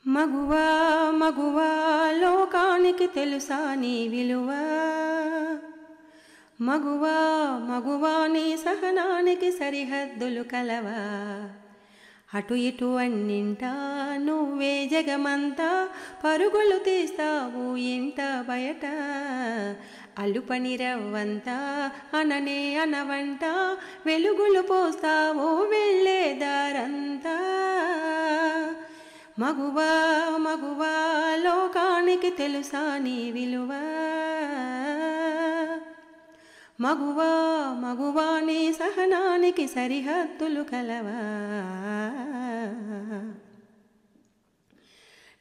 మగువా మగువా లోకానికి తెలుసా నీ విలువ. మగువా మగువా నీ సహనానికి సరిహద్దులు కలవా. అటు ఇటు అన్నింటా నువ్వే జగమంతా పరుగులు తీస్తావు ఇంట బయట. అలుపని రవ్వంతా అననే అనవంట వెలుగులు పోస్తావు వెళ్ళే దారంతా. మగువా మగువా లోకానికి తెలుసా నీ విలువ. మగువా మగువా నీ సహనానికి సరిహద్దులు కలవా.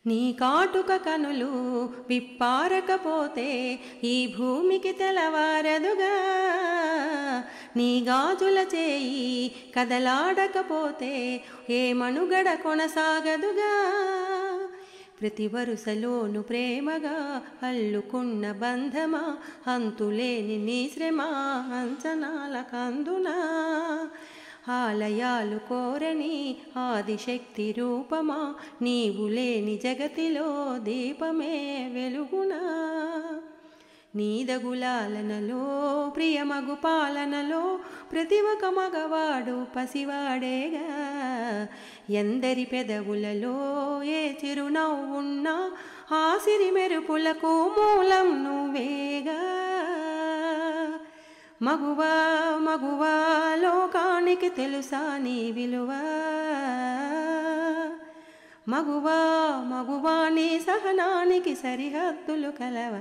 నీ కాటుక కనులు విప్పారకపోతే ఈ భూమికి తెలవారదుగా. నీ గాజుల చేయి కదలాడకపోతే ఏ మనుగడ కొనసాగదుగా. ప్రతి వరుసలోను ప్రేమగా అల్లుకున్న బంధమా అంతులేని నీ శ్రమ అంచనాల కందునా. ఆలయాలు కోరని ఆదిశక్తి రూపమా నీవు లేని జగతిలో దీపమే వెలుగునా. నీదగులాలనలో ప్రియమగు పాలనలో ప్రతి ఒక్క మగవాడు పసివాడేగా. ఎందరి పెదవులలో ఏ చిరునవ్వున్నా ఆ సిరి మెరుపులకు మూలం నువ్వేగా. మగువా మగువా లోకానికి తెలుసా నీ విలువ. మగువా మగువా నీ సహనానికి సరిహద్దులు కలవా.